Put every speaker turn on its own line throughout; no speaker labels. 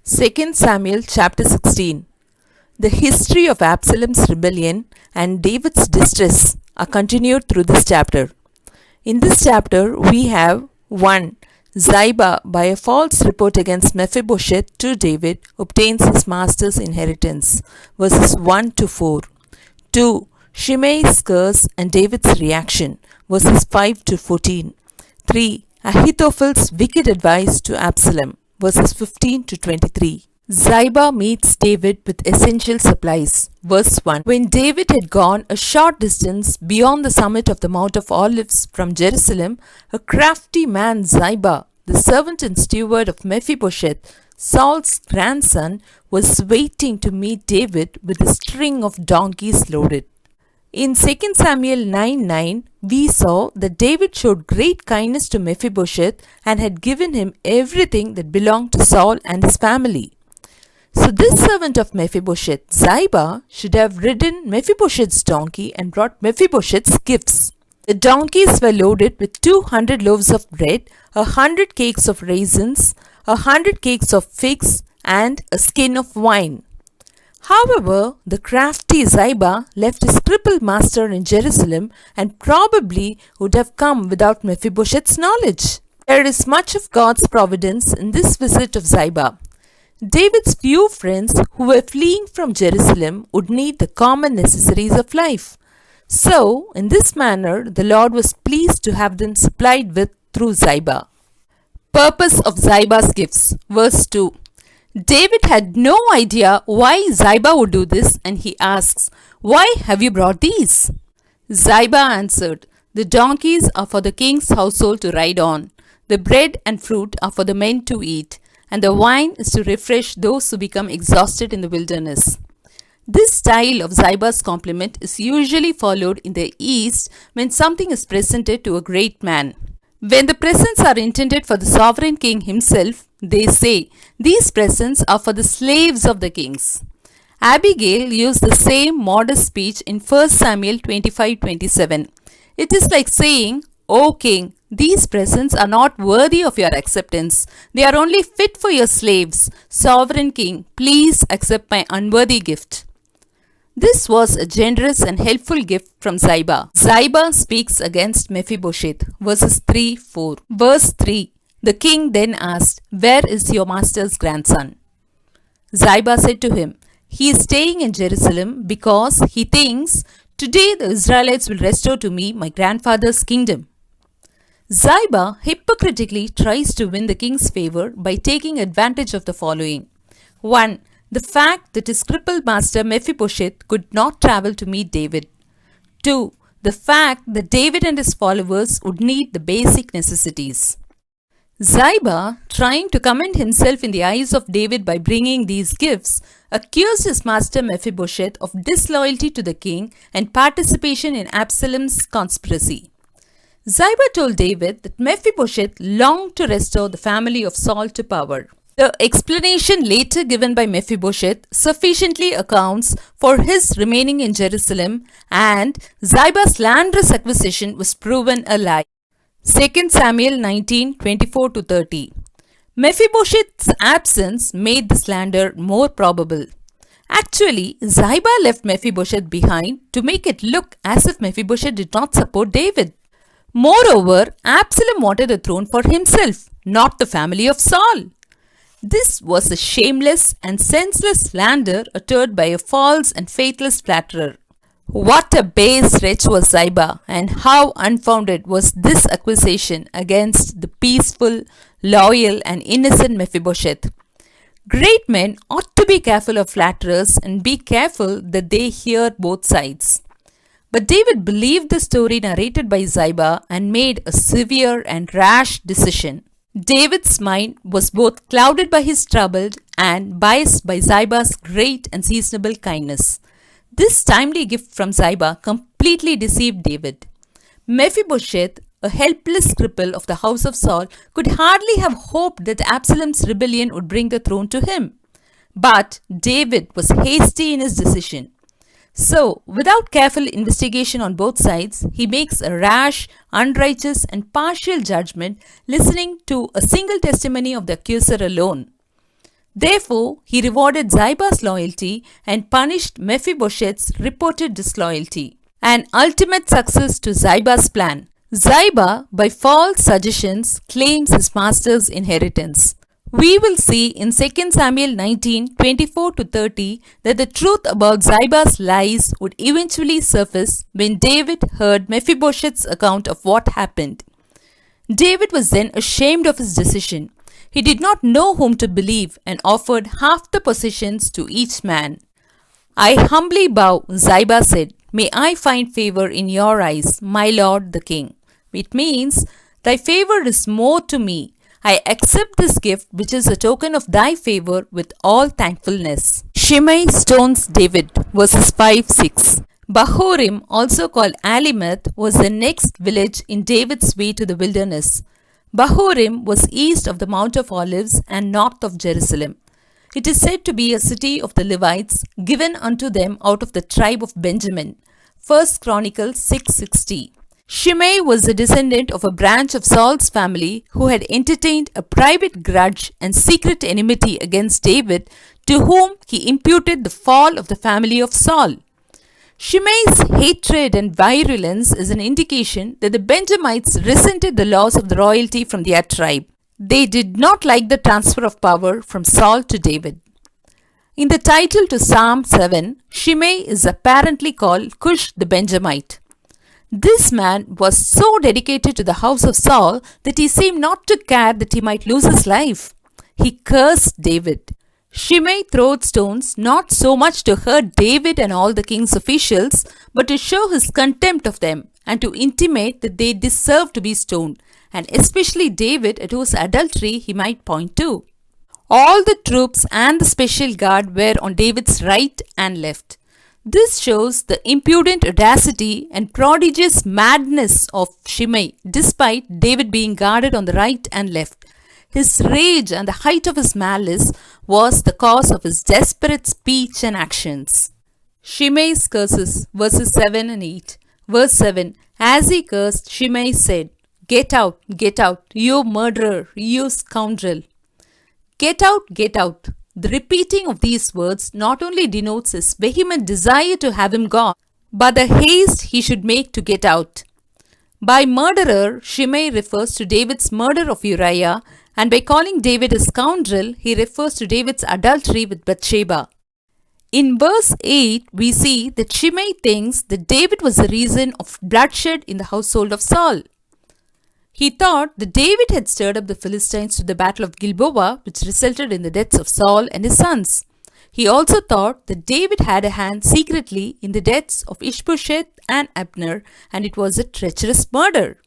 2 Samuel chapter 16. The history of Absalom's rebellion and David's distress are continued through this chapter. In this chapter, we have 1. Ziba, by a false report against Mephibosheth to David, obtains his master's inheritance. Verses 1 to 4. 2. Shimei's curse and David's reaction. Verses 5 to 14. 3. Ahithophel's wicked advice to Absalom. Verses 15 to 23. Ziba meets David with essential supplies. Verse 1. When David had gone a short distance beyond the summit of the Mount of Olives from Jerusalem, a crafty man Ziba, the servant and steward of Mephibosheth, Saul's grandson, was waiting to meet David with a string of donkeys loaded. In 2 Samuel 9:9, we saw that David showed great kindness to Mephibosheth and had given him everything that belonged to Saul and his family. So this servant of Mephibosheth, Ziba, should have ridden Mephibosheth's donkey and brought Mephibosheth's gifts. The donkeys were loaded with 200 loaves of bread, 100 cakes of raisins, 100 cakes of figs, and a skin of wine. However, the crafty Ziba left his crippled master in Jerusalem and probably would have come without Mephibosheth's knowledge. There is much of God's providence in this visit of Ziba. David's few friends who were fleeing from Jerusalem would need the common necessaries of life. So, in this manner, the Lord was pleased to have them supplied with through Ziba. Purpose of Ziba's gifts. Verse 2. David had no idea why Ziba would do this, and he asks, "Why have you brought these?" Ziba answered, "The donkeys are for the king's household to ride on. The bread and fruit are for the men to eat, and the wine is to refresh those who become exhausted in the wilderness." This style of Ziba's compliment is usually followed in the East when something is presented to a great man. When the presents are intended for the sovereign king himself, they say, "These presents are for the slaves of the kings." Abigail used the same modest speech in 1 Samuel 25:27. It is like saying, "O king, these presents are not worthy of your acceptance. They are only fit for your slaves. Sovereign king, please accept my unworthy gift." This was a generous and helpful gift from Ziba. Ziba speaks against Mephibosheth. Verses 3-4. Verse 3. The king then asked, "Where is your master's grandson?" Ziba said to him, "He is staying in Jerusalem because he thinks, 'Today the Israelites will restore to me my grandfather's kingdom.'" Ziba hypocritically tries to win the king's favor by taking advantage of the following. 1. The fact that his crippled master Mephibosheth could not travel to meet David. 2. The fact that David and his followers would need the basic necessities. Ziba, trying to commend himself in the eyes of David by bringing these gifts, accused his master Mephibosheth of disloyalty to the king and participation in Absalom's conspiracy. Ziba told David that Mephibosheth longed to restore the family of Saul to power. The explanation later given by Mephibosheth sufficiently accounts for his remaining in Jerusalem, and Ziba's slanderous accusation was proven a lie. 2 Samuel 19:24-30. Mephibosheth's absence made the slander more probable. Actually, Ziba left Mephibosheth behind to make it look as if Mephibosheth did not support David. Moreover, Absalom wanted the throne for himself, not the family of Saul. This was a shameless and senseless slander uttered by a false and faithless flatterer. What a base wretch was Ziba, and how unfounded was this accusation against the peaceful, loyal, and innocent Mephibosheth. Great men ought to be careful of flatterers and be careful that they hear both sides. But David believed the story narrated by Ziba and made a severe and rash decision. David's mind was both clouded by his trouble and biased by Ziba's great and seasonable kindness. This timely gift from Ziba completely deceived David. Mephibosheth, a helpless cripple of the house of Saul, could hardly have hoped that Absalom's rebellion would bring the throne to him. But David was hasty in his decision. So, without careful investigation on both sides, he makes a rash, unrighteous, and partial judgment, listening to a single testimony of the accuser alone. Therefore, he rewarded Ziba's loyalty and punished Mephibosheth's reported disloyalty. An ultimate success to Ziba's plan. Ziba, by false suggestions, claims his master's inheritance. We will see in 2 Samuel 19:24 to 30 that the truth about Ziba's lies would eventually surface when David heard Mephibosheth's account of what happened. David was then ashamed of his decision. He did not know whom to believe and offered half the possessions to each man. I humbly bow, Ziba said. May I find favor in your eyes, my lord the king. It means, thy favor is more to me. I accept this gift, which is a token of thy favor, with all thankfulness. Shimei stones David, verses 5-6. Bahurim, also called Alimeth, was the next village in David's way to the wilderness. Bahurim was east of the Mount of Olives and north of Jerusalem. It is said to be a city of the Levites, given unto them out of the tribe of Benjamin. 1 Chronicles 6:60. Shimei was a descendant of a branch of Saul's family who had entertained a private grudge and secret enmity against David, to whom he imputed the fall of the family of Saul. Shimei's hatred and virulence is an indication that the Benjamites resented the loss of the royalty from their tribe. They did not like the transfer of power from Saul to David. In the title to Psalm 7, Shimei is apparently called Cush the Benjamite. This man was so dedicated to the house of Saul that he seemed not to care that he might lose his life. He cursed David. Shimei throwed stones not so much to hurt David and all the king's officials, but to show his contempt of them and to intimate that they deserved to be stoned, and especially David, at whose adultery he might point to. All the troops and the special guard were on David's right and left. This shows the impudent audacity and prodigious madness of Shimei, despite David being guarded on the right and left. His rage and the height of his malice was the cause of his desperate speech and actions. Shimei's curses, verses 7 and 8. Verse 7. As he cursed, Shimei said, get out, you murderer, you scoundrel. Get out. The repeating of these words not only denotes his vehement desire to have him gone, but the haste he should make to get out. By murderer, Shimei refers to David's murder of Uriah, and by calling David a scoundrel, he refers to David's adultery with Bathsheba. In verse 8, we see that Shimei thinks that David was the reason of bloodshed in the household of Saul. He thought that David had stirred up the Philistines to the battle of Gilboa, which resulted in the deaths of Saul and his sons. He also thought that David had a hand secretly in the deaths of Ishbosheth and Abner, and it was a treacherous murder.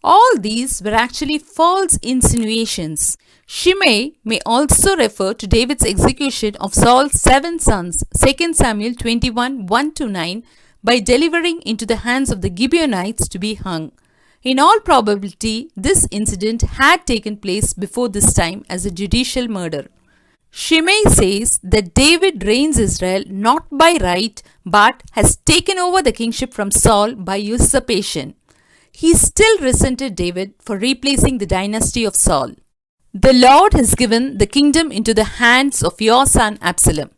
All these were actually false insinuations. Shimei may also refer to David's execution of Saul's 7 sons, 2 Samuel 21, 1-9, by delivering into the hands of the Gibeonites to be hung. In all probability, this incident had taken place before this time as a judicial murder. Shimei says that David reigns Israel not by right, but has taken over the kingship from Saul by usurpation. He still resented David for replacing the dynasty of Saul. The Lord has given the kingdom into the hands of your son Absalom.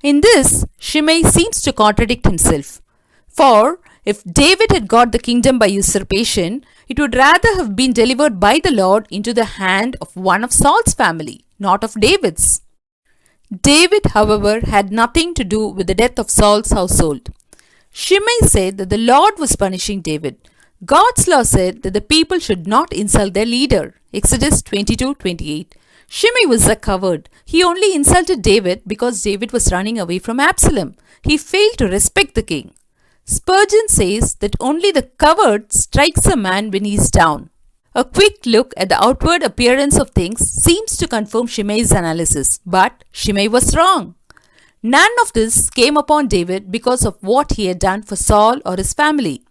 In this, Shimei seems to contradict himself. For if David had got the kingdom by usurpation, it would rather have been delivered by the Lord into the hand of one of Saul's family, not of David's. David, however, had nothing to do with the death of Saul's household. Shimei said that the Lord was punishing David. God's law said that the people should not insult their leader. Exodus 22:28. Shimei was a coward. He only insulted David because David was running away from Absalom. He failed to respect the king. Spurgeon says that only the coward strikes a man when he is down. A quick look at the outward appearance of things seems to confirm Shimei's analysis, but Shimei was wrong. None of this came upon David because of what he had done for Saul or his family.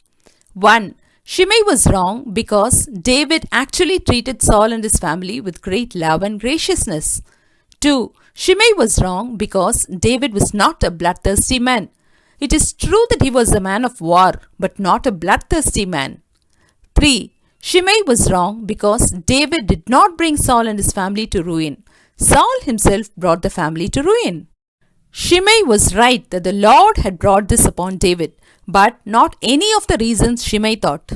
1. Shimei was wrong because David actually treated Saul and his family with great love and graciousness. 2. Shimei was wrong because David was not a bloodthirsty man. It is true that he was a man of war, but not a bloodthirsty man. 3. Shimei was wrong because David did not bring Saul and his family to ruin. Saul himself brought the family to ruin. Shimei was right that the Lord had brought this upon David, but not any of the reasons Shimei thought.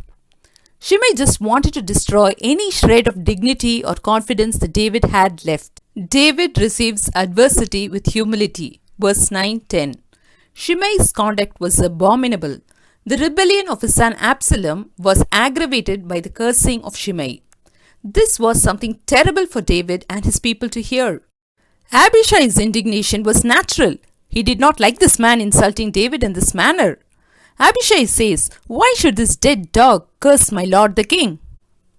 Shimei just wanted to destroy any shred of dignity or confidence that David had left. David receives adversity with humility. Verse 9-10. Shimei's conduct was abominable. The rebellion of his son Absalom was aggravated by the cursing of Shimei. This was something terrible for David and his people to hear. Abishai's indignation was natural. He did not like this man insulting David in this manner. Abishai says, "Why should this dead dog curse my lord the king?"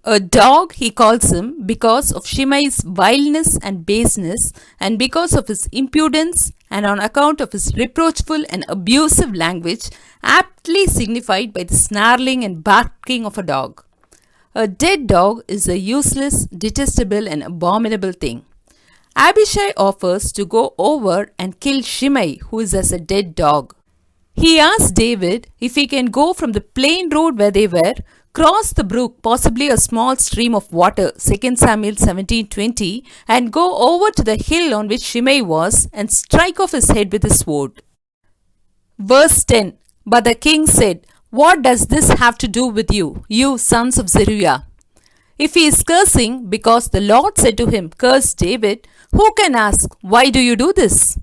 A dog, he calls him, because of Shimei's vileness and baseness, and because of his impudence, and on account of his reproachful and abusive language, aptly signified by the snarling and barking of a dog. A dead dog is a useless, detestable, and abominable thing. Abishai offers to go over and kill Shimei, who is as a dead dog. He asks David if he can go from the plain road where they were, cross the brook, possibly a small stream of water, 2 Samuel 17:20, and go over to the hill on which Shimei was and strike off his head with his sword. Verse 10. But the king said, "What does this have to do with you, you sons of Zeruiah?" If he is cursing because the Lord said to him, "Curse David," who can ask, "Why do you do this?"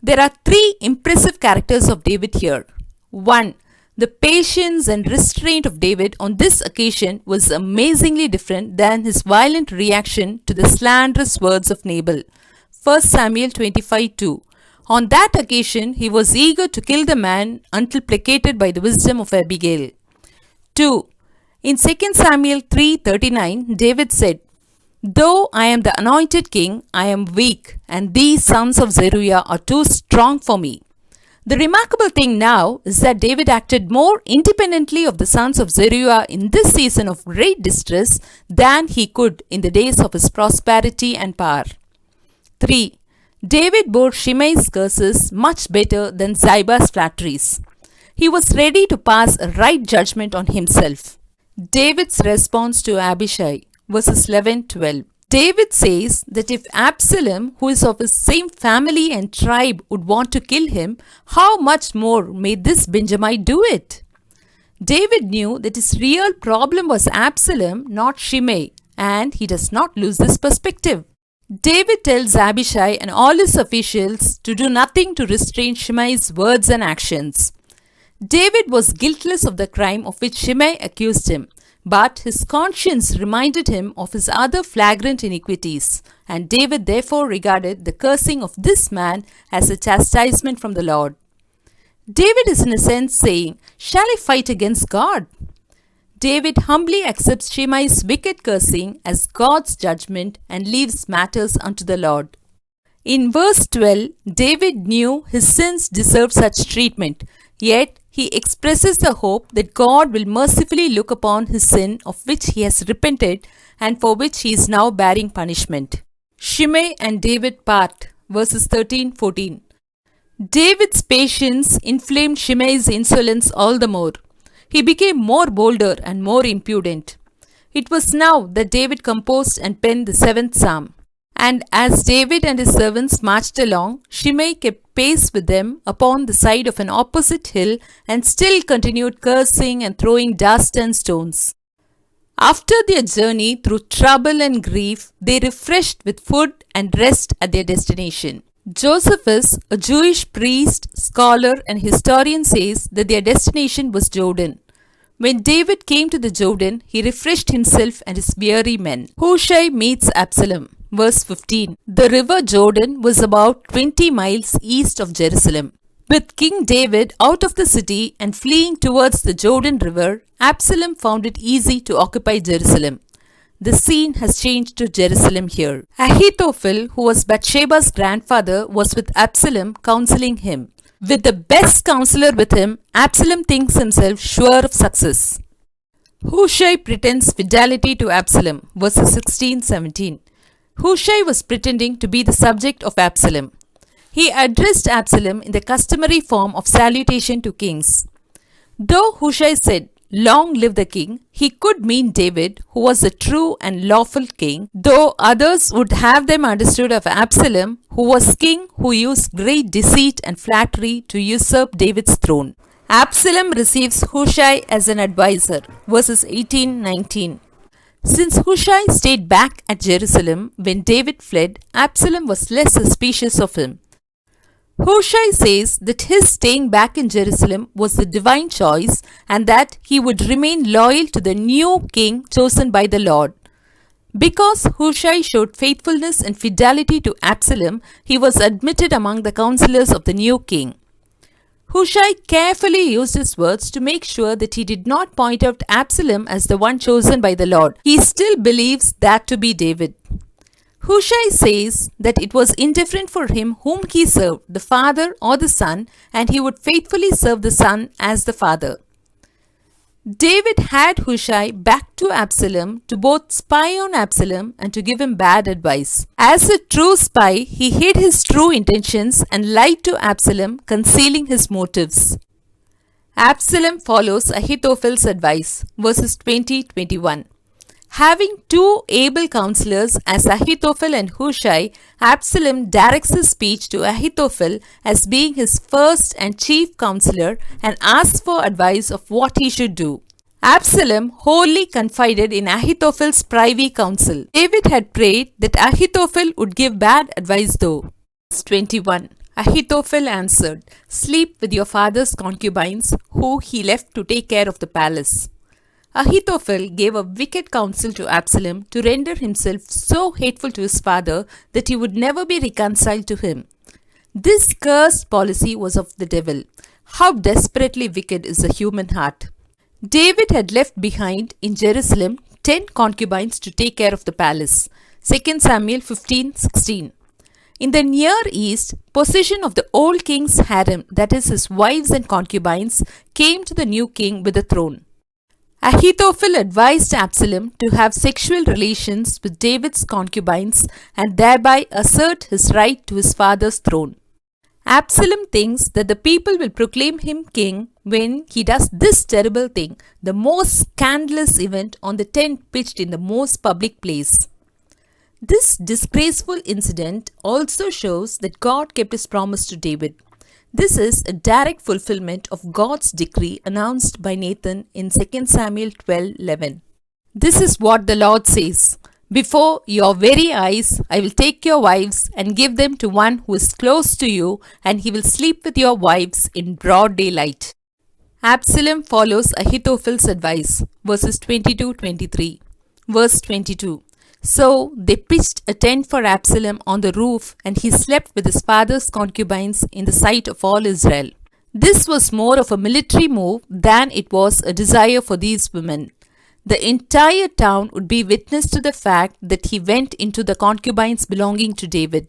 There are three impressive characters of David here. 1. The patience and restraint of David on this occasion was amazingly different than his violent reaction to the slanderous words of Nabal. 1 Samuel 25:2. On that occasion, he was eager to kill the man until placated by the wisdom of Abigail. 2. In 2 Samuel 3:39, David said, "Though I am the anointed king, I am weak, and these sons of Zeruiah are too strong for me." The remarkable thing now is that David acted more independently of the sons of Zeruiah in this season of great distress than he could in the days of his prosperity and power. 3. David bore Shimei's curses much better than Ziba's flatteries. He was ready to pass a right judgment on himself. David's response to Abishai, verses 11-12. David says that if Absalom, who is of his same family and tribe, would want to kill him, how much more may this Benjamite do it? David knew that his real problem was Absalom, not Shimei, and he does not lose this perspective. David tells Abishai and all his officials to do nothing to restrain Shimei's words and actions. David was guiltless of the crime of which Shimei accused him, but his conscience reminded him of his other flagrant iniquities, and David therefore regarded the cursing of this man as a chastisement from the Lord. David is in a sense saying, "Shall I fight against God?" David humbly accepts Shimei's wicked cursing as God's judgment and leaves matters unto the Lord. In verse 12, David knew his sins deserved such treatment, yet he expresses the hope that God will mercifully look upon his sin of which he has repented and for which he is now bearing punishment. Shimei and David part, verses 13-14. David's patience inflamed Shimei's insolence all the more. He became more bolder and more impudent. It was now that David composed and penned the 7th Psalm. And as David and his servants marched along, Shimei kept pace with them upon the side of an opposite hill and still continued cursing and throwing dust and stones. After their journey through trouble and grief, they refreshed with food and rest at their destination. Josephus, a Jewish priest, scholar, and historian, says that their destination was Jordan. When David came to the Jordan, he refreshed himself and his weary men. Hushai meets Absalom. Verse 15. The river Jordan was about 20 miles east of Jerusalem. With King David out of the city and fleeing towards the Jordan River, Absalom found it easy to occupy Jerusalem. The scene has changed to Jerusalem here. Ahithophel, who was Bathsheba's grandfather, was with Absalom, counseling him. With the best counselor with him, Absalom thinks himself sure of success. Hushai pretends fidelity to Absalom. Verses 16-17. Hushai was pretending to be the subject of Absalom. He addressed Absalom in the customary form of salutation to kings. Though Hushai said, long live the king, he could mean David, who was the true and lawful king, though others would have them understood of Absalom, who was king who used great deceit and flattery to usurp David's throne. Absalom receives Hushai as an advisor. Verses 18-19. Since Hushai stayed back at Jerusalem when David fled, Absalom was less suspicious of him. Hushai says that his staying back in Jerusalem was the divine choice and that he would remain loyal to the new king chosen by the Lord. Because Hushai showed faithfulness and fidelity to Absalom, he was admitted among the counselors of the new king. Hushai carefully used his words to make sure that he did not point out Absalom as the one chosen by the Lord. He still believes that to be David. Hushai says that it was indifferent for him whom he served, the father or the son, and he would faithfully serve the son as the father. David had Hushai back to Absalom to both spy on Absalom and to give him bad advice. As a true spy, he hid his true intentions and lied to Absalom, concealing his motives. Absalom follows Ahithophel's advice. Verses 20-21. Having two able counselors as Ahithophel and Hushai, Absalom directs his speech to Ahithophel as being his first and chief counselor and asks for advice of what he should do. Absalom wholly confided in Ahithophel's privy counsel. David had prayed that Ahithophel would give bad advice though. Verse 21. Ahithophel answered, "Sleep with your father's concubines, who he left to take care of the palace." Ahithophel gave a wicked counsel to Absalom to render himself so hateful to his father that he would never be reconciled to him. This cursed policy was of the devil. How desperately wicked is the human heart! David had left behind in Jerusalem 10 concubines to take care of the palace. 2 Samuel 15:16. In the Near East, possession of the old king's harem, that is his wives and concubines, came to the new king with the throne. Ahithophel advised Absalom to have sexual relations with David's concubines and thereby assert his right to his father's throne. Absalom thinks that the people will proclaim him king when he does this terrible thing, the most scandalous event on the tent pitched in the most public place. This disgraceful incident also shows that God kept his promise to David. This is a direct fulfillment of God's decree announced by Nathan in 2 Samuel 12:11. This is what the Lord says, "Before your very eyes I will take your wives and give them to one who is close to you, and he will sleep with your wives in broad daylight." Absalom follows Ahithophel's advice. Verses 22-23. Verse 22. So they pitched a tent for Absalom on the roof, and he slept with his father's concubines in the sight of all Israel. This was more of a military move than it was a desire for these women. The entire town would be witness to the fact that he went into the concubines belonging to David.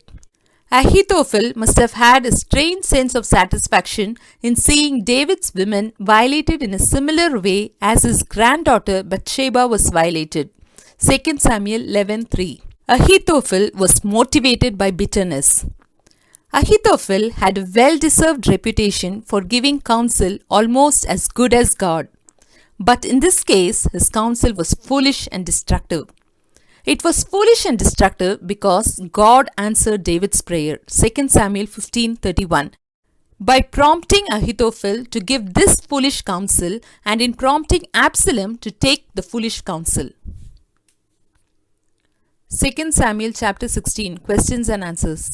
Ahithophel must have had a strange sense of satisfaction in seeing David's women violated in a similar way as his granddaughter Bathsheba was violated. 2 Samuel 11:3. Ahithophel was motivated by bitterness. Ahithophel had a well-deserved reputation for giving counsel almost as good as God. But in this case, his counsel was foolish and destructive. It was foolish and destructive because God answered David's prayer. 2 Samuel 15:31. By prompting Ahithophel to give this foolish counsel and in prompting Absalom to take the foolish counsel. 2 Samuel chapter 16. Questions and answers.